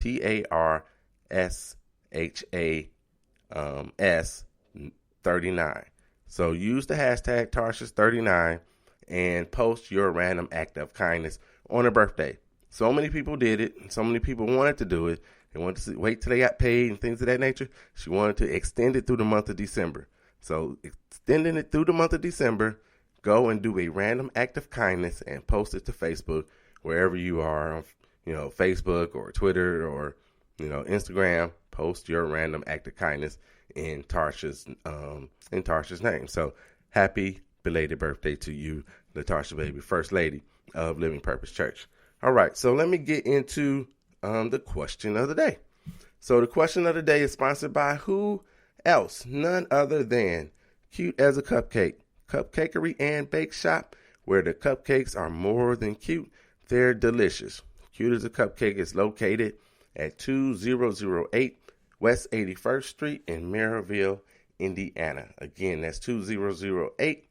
TARSHAS 39. So use the hashtag Tarshish39 and post your random act of kindness on her birthday. So many people did it. So many people wanted to do it. They wanted to wait till they got paid and things of that nature. She wanted to extend it through the month of December. So extending it through the month of December, go and do a random act of kindness and post it to Facebook, wherever you are, on, Facebook or Twitter or, Instagram. Post your random act of kindness in Tarsha's name. So happy belated birthday to you, Latasha Baby, First Lady of Living Purpose Church. All right, so let me get into the question of the day. So the question of the day is sponsored by who else? None other than Cute as a Cupcake, Cupcakery and Bake Shop, where the cupcakes are more than cute, they're delicious. Cute as a Cupcake is located at 2008 West 81st Street in Maryville, Indiana. Again, that's 2008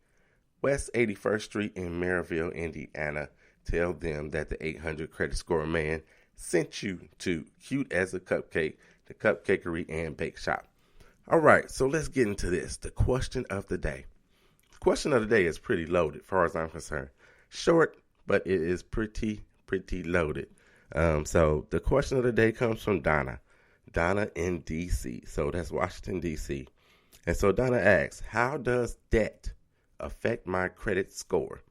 West 81st Street in Maryville, Indiana. Tell them that the 800 credit score man sent you to Cute as a Cupcake, the Cupcakery and Bake Shop. All right, so let's get into this. The question of the day. The question of the day is pretty loaded, as far as I'm concerned. Short, but it is pretty loaded. So the question of the day comes from Donna in D.C. So that's Washington, D.C. And so Donna asks, how does debt affect my credit score?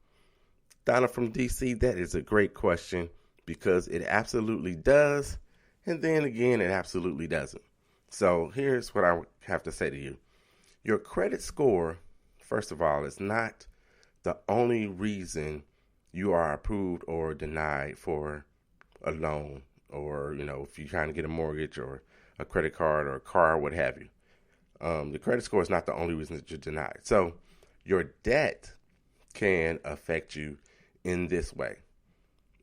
Donna from D.C., that is a great question because it absolutely does. And then again, it absolutely doesn't. So here's what I have to say to you. Your credit score, first of all, is not the only reason you are approved or denied for a loan, or, if you're trying to get a mortgage or a credit card or a car, what have you. The credit score is not the only reason that you're denied. So your debt can affect you in this way.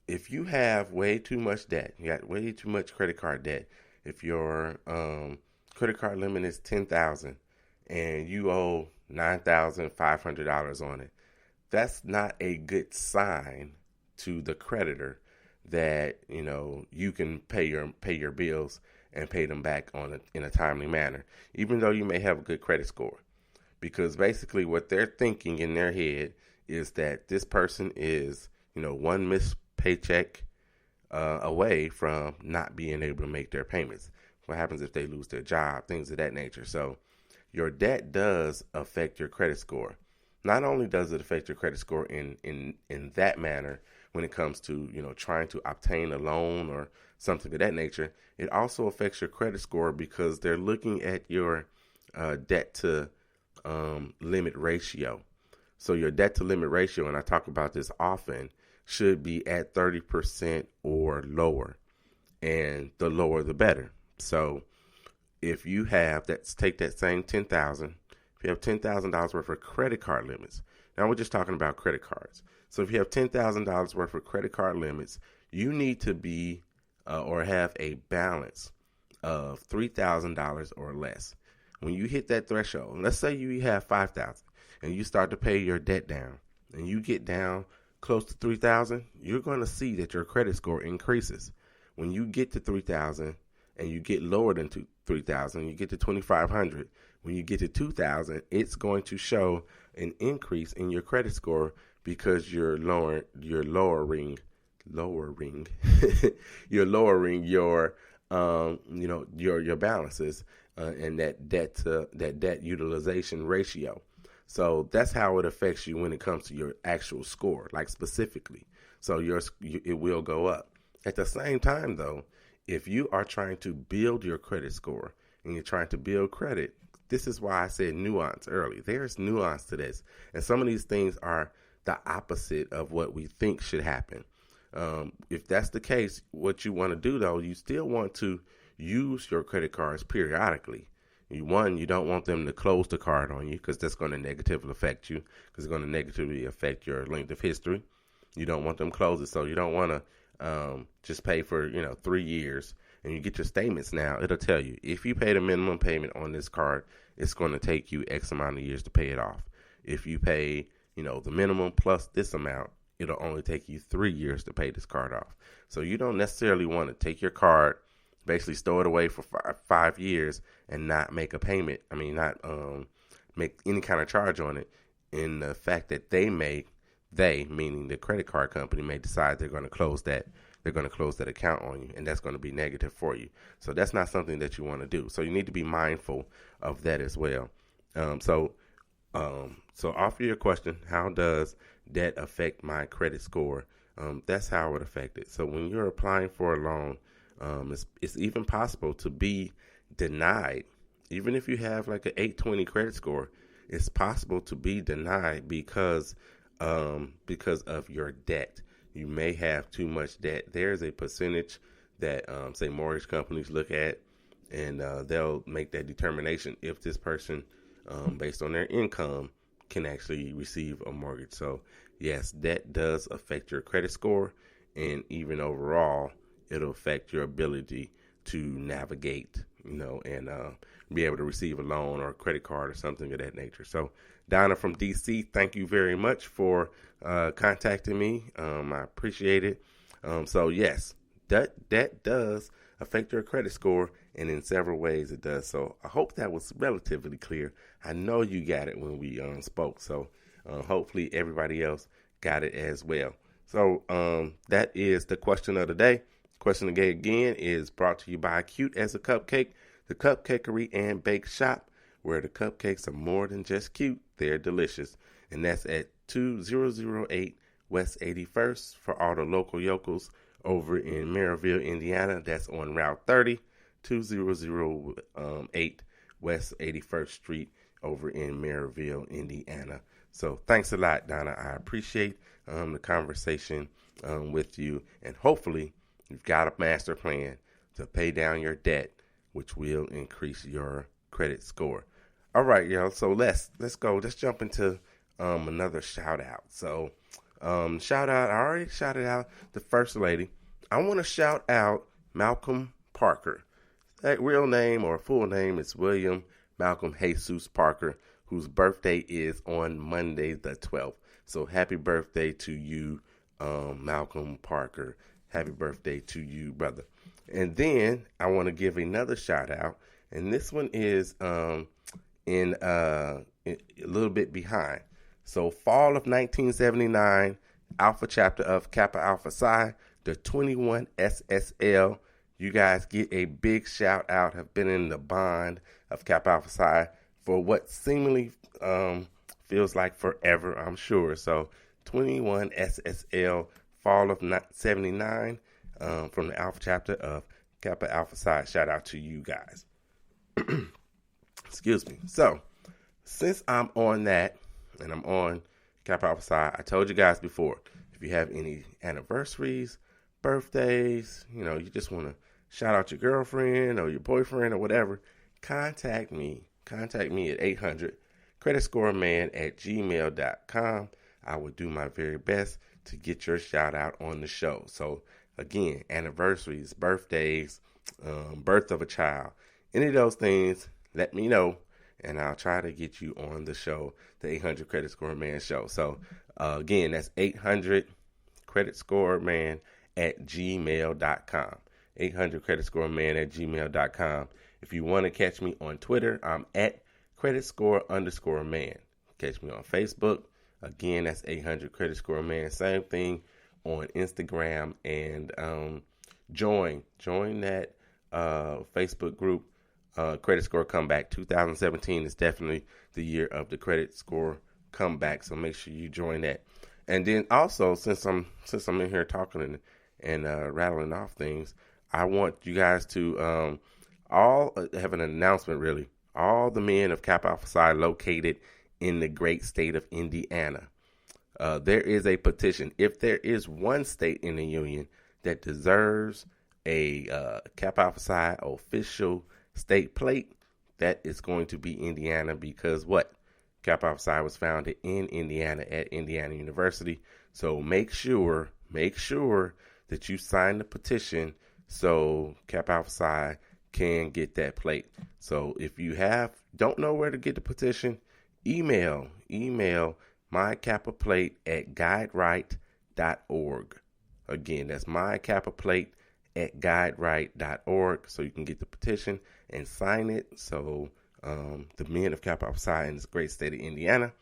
If you have way too much debt, you got way too much credit card debt. If your credit card limit is $10,000 and you owe $9,500 on it, that's not a good sign to the creditor that you can pay your bills and pay them back in a timely manner, even though you may have a good credit score. Because basically what they're thinking in their head is that this person is, one missed paycheck away from not being able to make their payments. What happens if they lose their job, things of that nature. So your debt does affect your credit score. Not only does it affect your credit score in that manner when it comes to, trying to obtain a loan or something of that nature, it also affects your credit score because they're looking at your debt to limit ratio. So your debt to limit ratio, and I talk about this often, should be at 30% or lower. And the lower, the better. So if you have, take that same $10,000, if you have $10,000 worth of credit card limits, now we're just talking about credit cards. So if you have $10,000 worth of credit card limits, you need to be or have a balance of $3,000 or less. When you hit that threshold, let's say you have $5,000 and you start to pay your debt down and you get down close to $3,000, you're going to see that your credit score increases. When you get to $3,000 and you get lower than $3,000, you get to $2,500. When you get to $2,000, it's going to show an increase in your credit score because you're lowering your your balances and that debt utilization ratio. So that's how it affects you when it comes to your actual score, like specifically. So it will go up. At the same time, though, if you are trying to build your credit score and you're trying to build credit, this is why I said nuance early. There's nuance to this. And some of these things are the opposite of what we think should happen. If that's the case, what you want to do, though, you still want to use your credit cards periodically. You don't want them to close the card on you because that's going to negatively affect you because it's going to negatively affect your length of history. You don't want them closed, so you don't want to just pay for 3 years. And you get your statements now. It'll tell you if you paid a minimum payment on this card, it's going to take you X amount of years to pay it off. If you pay the minimum plus this amount, it'll only take you 3 years to pay this card off. So you don't necessarily want to take your card, basically store it away for 5 years and not make a payment. I mean, not make any kind of charge on it. And the fact that they, meaning the credit card company, may decide they're going to close that. They're going to close that account on you, and that's going to be negative for you. So that's not something that you want to do. So you need to be mindful of that as well. So off of your question, how does debt affect my credit score? That's how it affected. So when you're applying for a loan, it's even possible to be denied. Even if you have like an 820 credit score, it's possible to be denied because of your debt. You may have too much debt. There's a percentage that, say, mortgage companies look at, and they'll make that determination if this person, based on their income, can actually receive a mortgage. So, yes, debt does affect your credit score, and even overall, it'll affect your ability to navigate, and be able to receive a loan or a credit card or something of that nature. So, Donna from DC, thank you very much for contacting me. I appreciate it. So yes, that does affect your credit score, and in several ways it does. So I hope that was relatively clear. I know you got it when we spoke. So hopefully everybody else got it as well. So that is the question of the day. Question again is brought to you by Cute as a Cupcake, the Cupcakery and Bake Shop, where the cupcakes are more than just cute, they're delicious. And that's at 2008 West 81st for all the local yokels over in Maryville, Indiana. That's on Route 30, 2008 West 81st Street over in Maryville, Indiana. So thanks a lot, Donna. I appreciate the conversation with you. And hopefully you've got a master plan to pay down your debt, which will increase your credit score. All right, y'all. So let's go. Let's jump into another shout out. So shout out. I already shouted out the First Lady. I want to shout out Malcolm Parker. That real name or full name is William Malcolm Jesus Parker, whose birthday is on Monday the 12th. So happy birthday to you, Malcolm Parker. Happy birthday to you, brother. And then I want to give another shout out, and this one is in a little bit behind. So fall of 1979, Alpha chapter of Kappa Alpha Psi, the 21 SSL. You guys get a big shout out. Have been in the bond of Kappa Alpha Psi for what seemingly feels like forever, I'm sure. So 21 SSL, fall of 79, from the Alpha chapter of Kappa Alpha Psi. Shout out to you guys. Excuse me. So, since I'm on that, and I'm on Kappa Alpha Psi, I told you guys before, if you have any anniversaries, birthdays, you just want to shout out your girlfriend or your boyfriend or whatever, contact me. Contact me at 800-creditscoreman@gmail.com. I will do my very best to get your shout out on the show. So, again, anniversaries, birthdays, birth of a child, any of those things, let me know, and I'll try to get you on the show, the 800 Credit Score Man show. So, again, that's 800 Credit Score Man at gmail.com. 800 Credit Score Man at gmail.com. If you want to catch me on Twitter, I'm at Credit Score_Man. Catch me on Facebook. Again, that's 800 Credit Score Man. Same thing on Instagram, and join that Facebook group. Credit Score Comeback 2017 is definitely the year of the Credit Score Comeback, so make sure you join that. And then also, since I'm in here talking and rattling off things, I want you guys to all have an announcement. Really, all the men of Kappa Alpha Psi located in the great state of Indiana. There is a petition. If there is one state in the union that deserves a Kappa Alpha Psi official state plate, that is going to be Indiana, because what? Kappa Alpha Psi was founded in Indiana at Indiana University. So make sure that you sign the petition so Kappa Alpha Psi can get that plate. So if you don't know where to get the petition, email myKappaPlate@guideright.org. Again, that's myKappaPlate at guideright.org so you can get the petition and sign it so the men of Kappa Alpha Psi in this great state of Indiana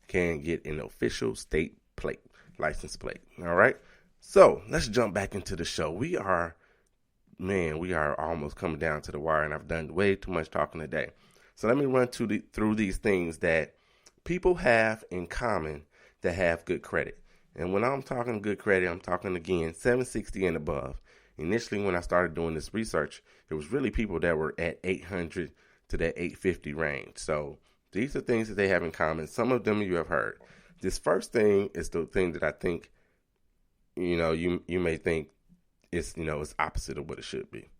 can get an official state plate, license plate. All right. So let's jump back into the show. We are almost coming down to the wire, and I've done way too much talking today. So let me run through these things that people have in common that have good credit. And when I'm talking good credit, I'm talking, again, 760 and above. Initially, when I started doing this research, it was really people that were at 800 to that 850 range. So these are things that they have in common. Some of them you have heard. This first thing is the thing that I think, you may think it's opposite of what it should be.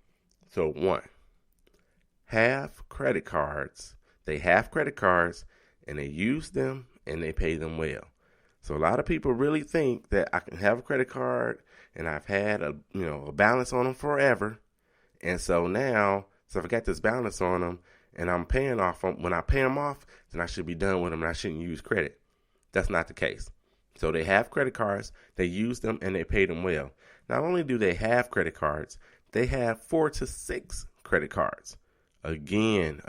So one, have credit cards. They have credit cards and they use them and they pay them well. So a lot of people really think that I can have a credit card and I've had a balance on them forever. And so now, if I got this balance on them and I'm paying off them, when I pay them off, then I should be done with them and I shouldn't use credit. That's not the case. So they have credit cards, they use them, and they pay them well. Not only do they have credit cards, they have 4 to 6 credit cards. Again,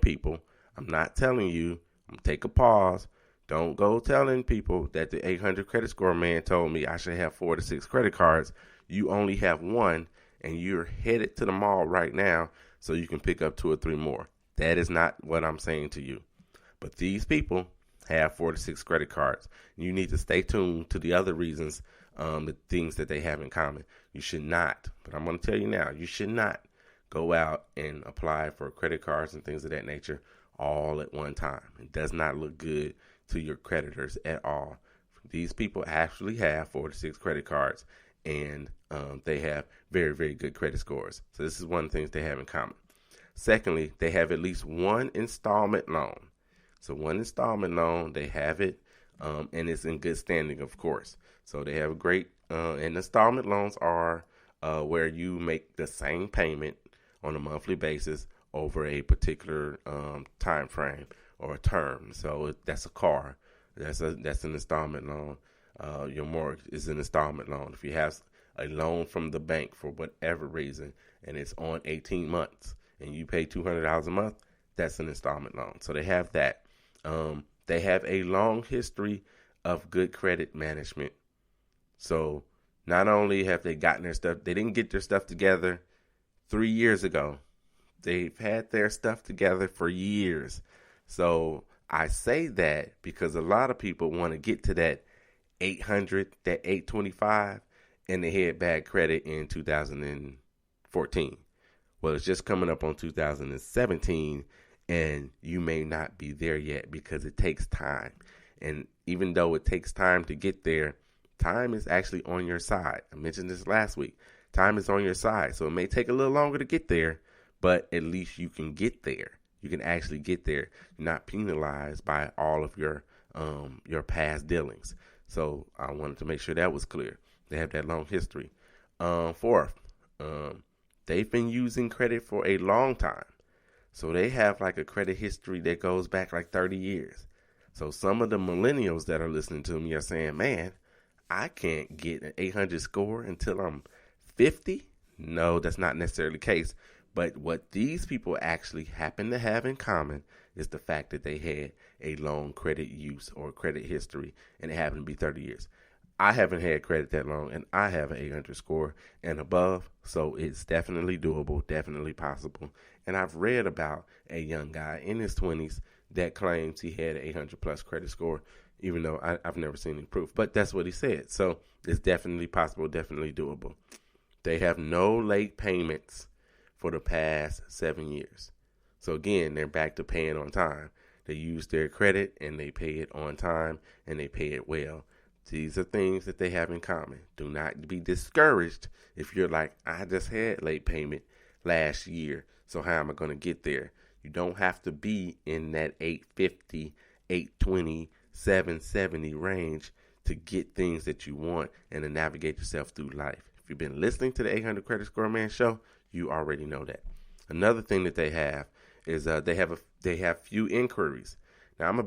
people, I'm not telling you, take a pause. Don't go telling people that the 800 credit score man told me I should have 4 to 6 credit cards. You only have one, and you're headed to the mall right now so you can pick up 2 or 3 more. That is not what I'm saying to you. But these people have 4 to 6 credit cards. You need to stay tuned to the other reasons, the things that they have in common. You should not, but I'm going to tell you now, you should not go out and apply for credit cards and things of that nature all at one time. It does not look good to your creditors at all. These people actually have 4 to 6 credit cards, and they have very, very good credit scores. So this is one of the things they have in common. Secondly, they have at least one installment loan. So one installment loan, they have it, and it's in good standing, of course. So they have a great, and installment loans are where you make the same payment on a monthly basis over a particular time frame or a term. So that's a car. That's an installment loan. Your mortgage is an installment loan. If you have a loan from the bank for whatever reason and it's on 18 months and you pay $200 a month, that's an installment loan. So they have that. They have a long history of good credit management. So not only have they gotten their stuff, they didn't get their stuff together 3 years ago. They've had their stuff together for years. So I say that because a lot of people want to get to that 800, that 825, and they had bad credit in 2014. Well, it's just coming up on 2017, and you may not be there yet because it takes time. And even though it takes time to get there, time is actually on your side. I mentioned this last week. Time is on your side. So it may take a little longer to get there, but at least you can get there. You can actually get there. You're not penalized by all of your past dealings. So I wanted to make sure that was clear. They have that long history. Fourth, they've been using credit for a long time. So they have like a credit history that goes back like 30 years. So some of the millennials that are listening to me are saying, man, I can't get an 800 score until I'm 50. No, that's not necessarily the case. But what these people actually happen to have in common is the fact that they had a long credit use or credit history, and it happened to be 30 years. I haven't had credit that long, and I have an 800 score and above, so it's definitely doable, definitely possible. And I've read about a young guy in his 20s that claims he had an 800 plus credit score, even though I've never seen any proof. But that's what he said. So it's definitely possible, definitely doable. They have no late payments for the past 7 years. So again, they're back to paying on time. They use their credit and they pay it on time and they pay it well. These are things that they have in common. Do not be discouraged if you're like, I just had late payment last year, so how am I going to get there? You don't have to be in that 850, 820, 770 range to get things that you want and to navigate yourself through life. If you've been listening to the 800 Credit Score Man show, you already know that. Another thing that they have is they have few inquiries. Now,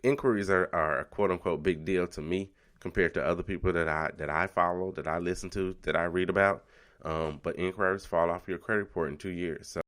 inquiries are a quote unquote big deal to me compared to other people that I follow, that I listen to, that I read about. But inquiries fall off your credit report in 2 years. So